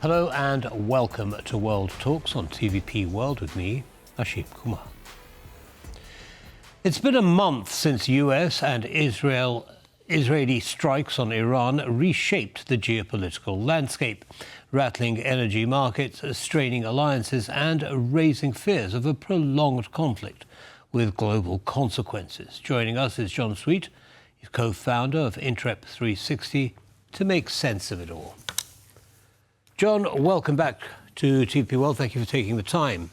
Hello and welcome to World Talks on TVP World with me, Ashim Kumar. It's been a month since US and Israeli strikes on Iran reshaped the geopolitical landscape, rattling energy markets, straining alliances and raising fears of a prolonged conflict with global consequences. Joining us is Jon Sweet, co-founder of Intrep 360, to make sense of it all. Jon, welcome back to TVP World. Thank you for taking the time.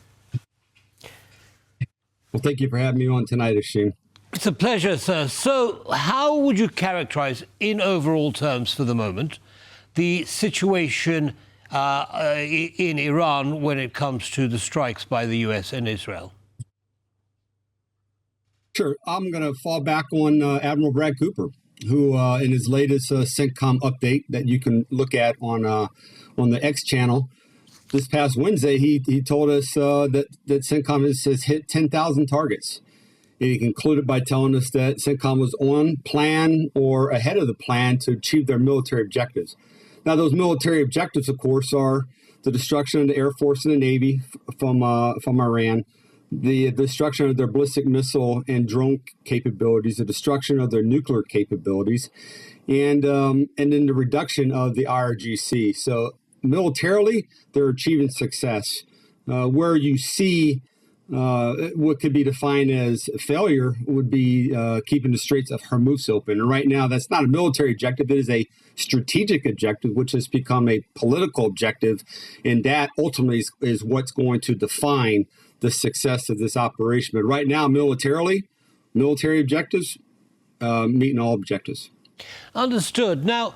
Well, thank you for having me on tonight, Ashim. It's a pleasure, sir. So how would you characterize, in overall terms for the moment, the situation in Iran when it comes to the strikes by the US and Israel? Sure. I'm going to fall back on Admiral Brad Cooper, who in his latest CENTCOM update that you can look at on the X channel this past Wednesday, he told us that CENTCOM has hit 10,000 targets. And he concluded by telling us that CENTCOM was on plan or ahead of the plan to achieve their military objectives. Now, those military objectives, of course, are the destruction of the Air Force and the Navy from Iran, the destruction of their ballistic missile and drone capabilities, the destruction of their nuclear capabilities, and then the reduction of the IRGC. So militarily, they're achieving success. Where you see what could be defined as failure would be keeping the Straits of Hormuz open. And right now, that's not a military objective. It is a strategic objective, which has become a political objective. And that ultimately is what's going to define the success of this operation. But right now, militarily, military objectives, meeting all objectives. Understood. Now,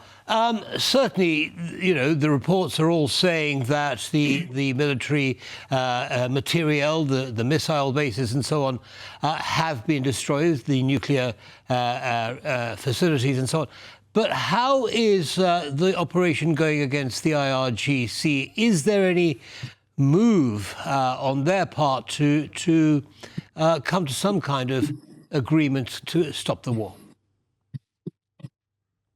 certainly, you know, the reports are all saying that the military materiel, the missile bases and so on, have been destroyed, the nuclear facilities and so on. But how is the operation going against the IRGC? Is there any move on their part to come to some kind of agreement to stop the war?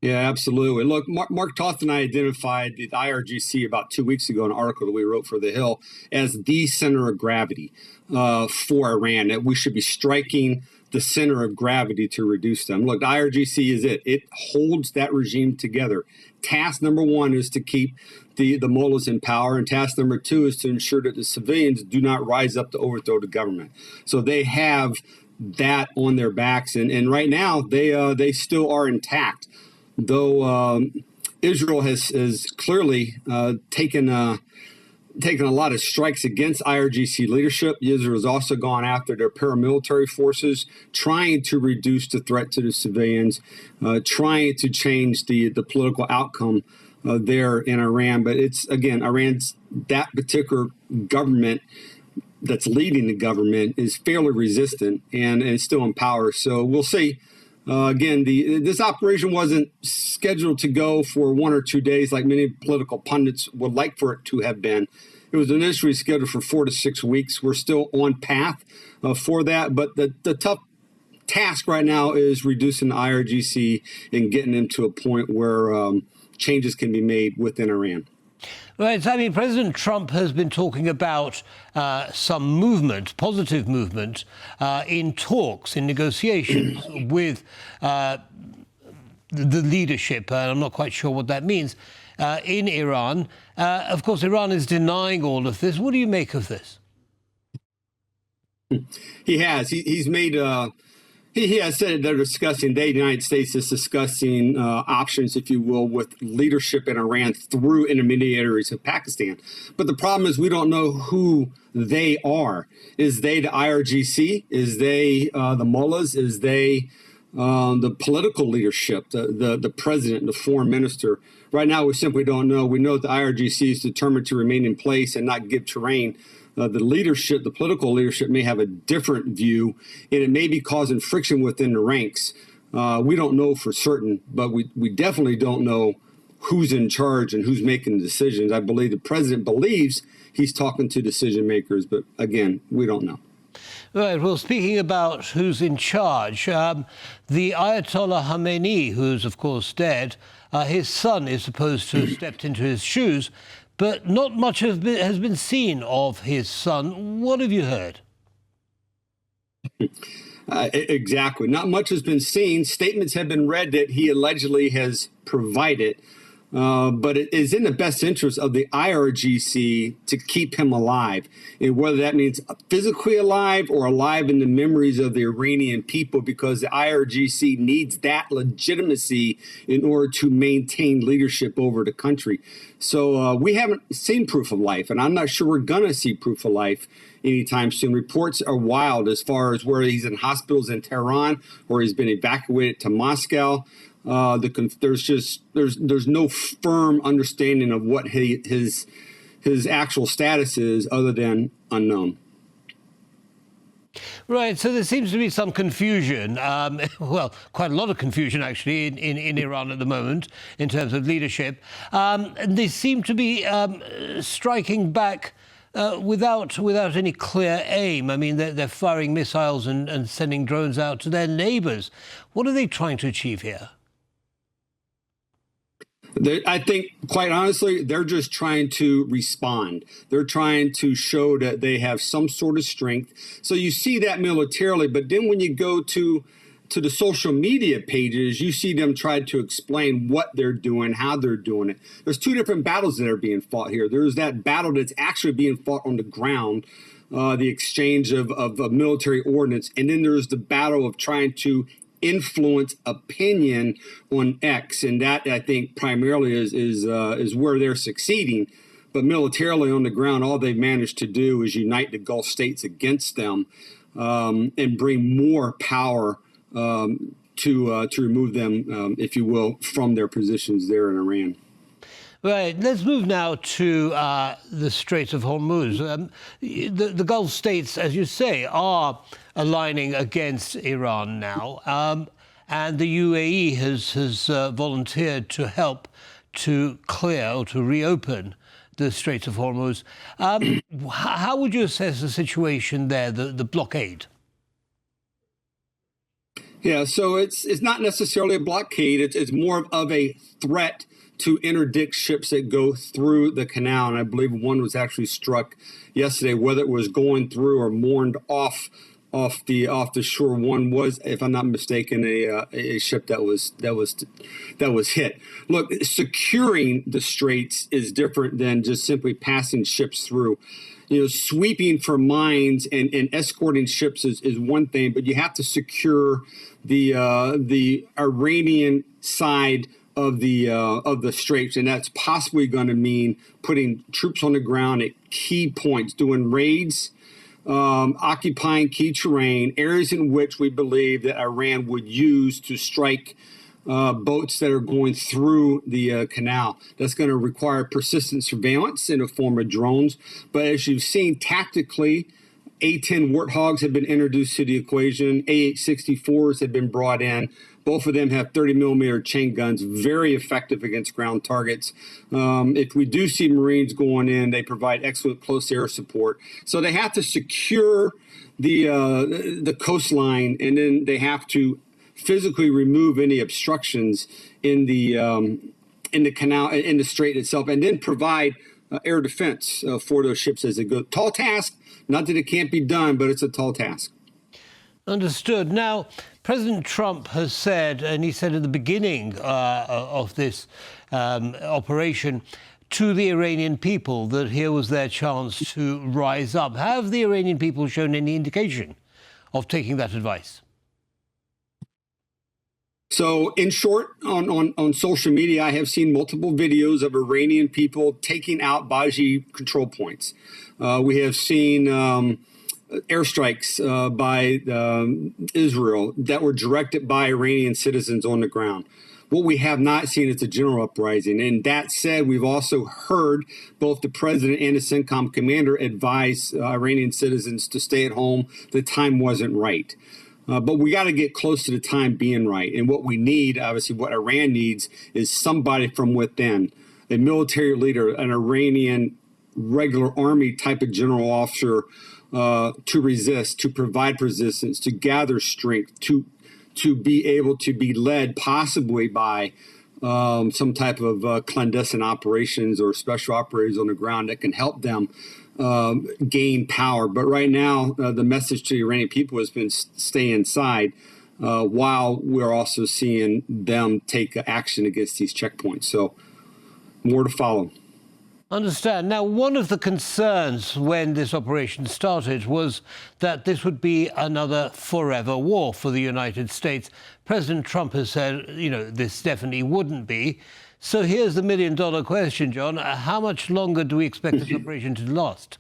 Yeah, absolutely. Look, Mark Toth and I identified the IRGC about 2 weeks ago in an article that we wrote for The Hill as the center of gravity for Iran, that we should be striking the center of gravity to reduce them. Look, the IRGC is it. It holds that regime together. Task number one is to keep the mullahs in power, and task number two is to ensure that the civilians do not rise up to overthrow the government. So they have that on their backs, and right now they still are intact. Though Israel has clearly taken a lot of strikes against IRGC leadership, Israel has also gone after their paramilitary forces, trying to reduce the threat to the civilians, trying to change the political outcome there in Iran. But it's, again, Iran's, that particular government that's leading the government is fairly resistant and still in power. So we'll see. Again, this operation wasn't scheduled to go for 1 or 2 days like many political pundits would like for it to have been. It was initially scheduled for 4 to 6 weeks. We're still on path for that. But the tough task right now is reducing the IRGC and getting them to a point where changes can be made within Iran. Right. I mean, President Trump has been talking about some movement, positive movement, in talks, in negotiations with the leadership, and I'm not quite sure what that means, in Iran. Of course, Iran is denying all of this. What do you make of this? He has. He's made... He has said they're discussing, the United States is discussing options, if you will, with leadership in Iran through intermediaries of Pakistan. But the problem is we don't know who they are. Is they the IRGC? Is they the mullahs? Is they the political leadership, the president, the foreign minister? Right now, we simply don't know. We know that the IRGC is determined to remain in place and not give terrain. The leadership, the political leadership, may have a different view, and it may be causing friction within the ranks. We don't know for certain, but we definitely don't know who's in charge and who's making the decisions. I believe the president believes he's talking to decision makers, but again, we don't know. Right. Well, speaking about who's in charge, the Ayatollah Khamenei, who's of course dead, His son is supposed to have stepped into his shoes, but not much has been seen of his son. What have you heard? Exactly. Not much has been seen. Statements have been read that he allegedly has provided, but it is in the best interest of the IRGC to keep him alive. And whether that means physically alive or alive in the memories of the Iranian people, because the IRGC needs that legitimacy in order to maintain leadership over the country. So we haven't seen proof of life, and I'm not sure we're going to see proof of life anytime soon. Reports are wild as far as where he's in hospitals in Tehran, or he's been evacuated to Moscow. There's no firm understanding of what his actual status is, other than unknown. Right, so there seems to be some confusion, well, quite a lot of confusion actually in Iran at the moment in terms of leadership. They seem to be striking back without any clear aim. I mean, they're firing missiles and sending drones out to their neighbors. What are they trying to achieve here? I think, quite honestly, they're just trying to respond. They're trying to show that they have some sort of strength. So you see that militarily, but then when you go to the social media pages, you see them try to explain what they're doing, how they're doing it. There's two different battles that are being fought here. There's that battle that's actually being fought on the ground, the exchange of military ordnance, and then there's the battle of trying to influence opinion on X, and that I think primarily is where they're succeeding. But militarily on the ground, all they've managed to do is unite the Gulf states against them and bring more power to remove them, if you will, from their positions there in Iran. Right. Let's move now to the Straits of Hormuz. The Gulf states, as you say, are aligning against Iran now, and the UAE has volunteered to help to clear or to reopen the Straits of Hormuz. How would you assess the situation there, the blockade? Yeah, so it's not necessarily a blockade. It's more of a threat to interdict ships that go through the canal. And I believe one was actually struck yesterday. Whether it was going through or moored off the shore, one was, if I'm not mistaken, a ship that was hit. Look, securing the straits is different than just simply passing ships through. You know, sweeping for mines and escorting ships is one thing, but you have to secure the Iranian side of the straits, and that's possibly going to mean putting troops on the ground at key points, doing raids, occupying key terrain, areas in which we believe that Iran would use to strike boats that are going through the canal. That's going to require persistent surveillance in the form of drones. But as you've seen tactically, A-10 Warthogs have been introduced to the equation. A-864s have been brought in. Both of them have 30-millimeter chain guns, very effective against ground targets. If we do see Marines going in, they provide excellent close air support. So they have to secure the coastline, and then they have to physically remove any obstructions in the canal, in the strait itself, and then provide air defense for those ships as they go. Tall task. Not that it can't be done, but it's a tall task. Understood. Now, President Trump has said, and he said at the beginning of this operation, to the Iranian people that here was their chance to rise up. Have the Iranian people shown any indication of taking that advice? So, in short, on social media, I have seen multiple videos of Iranian people taking out Baji control points. We have seen airstrikes by Israel that were directed by Iranian citizens on the ground. What we have not seen is a general uprising. And that said, we've also heard both the president and the CENTCOM commander advise Iranian citizens to stay at home. The time wasn't right. But we got to get close to the time being right. And what we need, obviously, what Iran needs is somebody from within, a military leader, an Iranian regular army type of general officer to resist, to provide resistance, to gather strength, to be able to be led possibly by some type of clandestine operations or special operators on the ground that can help them gain power. But right now, the message to the Iranian people has been stay inside, while we're also seeing them take action against these checkpoints. So more to follow. Understand. Now, one of the concerns when this operation started was that this would be another forever war for the United States. President Trump has said, this definitely wouldn't be. So here's the million-dollar question, John. How much longer do we expect this operation to last?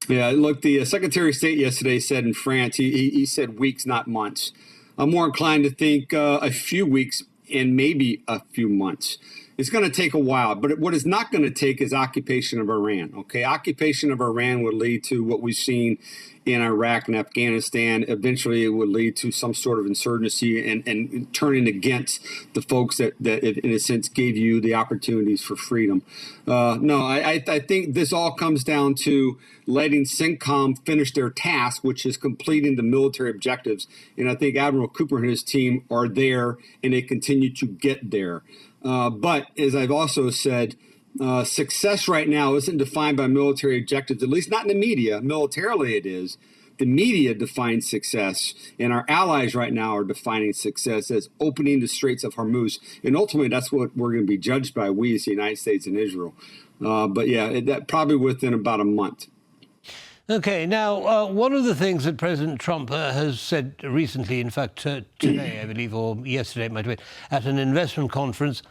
Yeah, look, the Secretary of State yesterday said in France, he said weeks, not months. I'm more inclined to think a few weeks and maybe a few months. It's going to take a while, but what it's not going to take is occupation of Iran. Okay, occupation of Iran would lead to what we've seen in Iraq and Afghanistan. Eventually, it would lead to some sort of insurgency and turning against the folks that, in a sense, gave you the opportunities for freedom. I think this all comes down to letting CENTCOM finish their task, which is completing the military objectives. And I think Admiral Cooper and his team are there, and they continue to get there. But as I've also said, success right now isn't defined by military objectives, at least not in the media. Militarily it is. The media defines success, and our allies right now are defining success as opening the Straits of Hormuz. And ultimately, that's what we're going to be judged by, we as the United States and Israel. But yeah, that probably within about a month. Okay, now, one of the things that President Trump has said recently, in fact, today, I believe, or yesterday, it might have been, at an investment conference,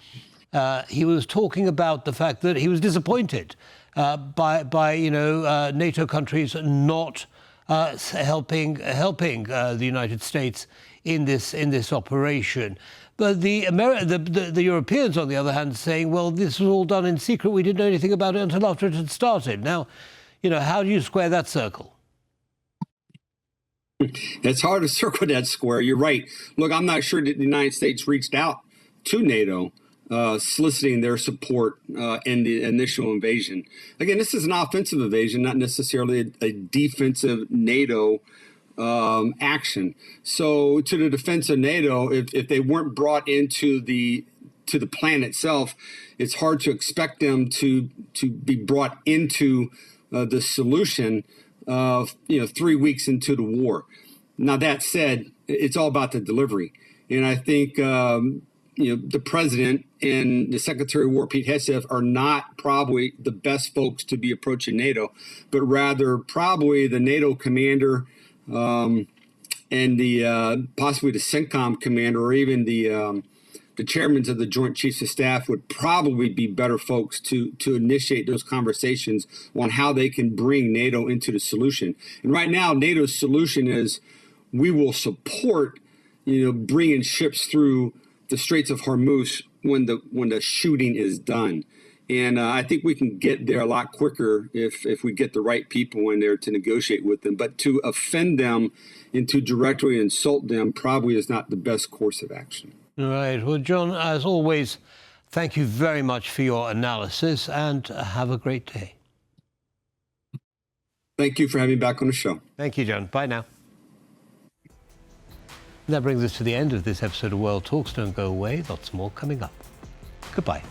he was talking about the fact that he was disappointed by NATO countries not helping the United States in this operation. But the Europeans, on the other hand, saying, well, this was all done in secret. We didn't know anything about it until after it had started. Now, how do you square that circle? It's hard to circle that square. You're right. Look, I'm not sure that the United States reached out to NATO, soliciting their support in the initial invasion. Again, this is an offensive invasion, not necessarily a defensive NATO action. So to the defense of NATO, if they weren't brought into the plan itself, it's hard to expect them to be brought into the solution 3 weeks into the war. Now, that said, it's all about the delivery. And I think, the president and the Secretary of War, Pete Hegseth, are not probably the best folks to be approaching NATO, but rather probably the NATO commander and the possibly the CENTCOM commander, or even the chairmen of the Joint Chiefs of Staff would probably be better folks to initiate those conversations on how they can bring NATO into the solution. And right now, NATO's solution is we will support, bringing ships through the Straits of Hormuz when the shooting is done. And I think we can get there a lot quicker if we get the right people in there to negotiate with them. But to offend them and to directly insult them probably is not the best course of action. Right. Well, John, as always, thank you very much for your analysis, and have a great day. Thank you for having me back on the show. Thank you, John. Bye now. That brings us to the end of this episode of World Talks. Don't go away. Lots more coming up. Goodbye.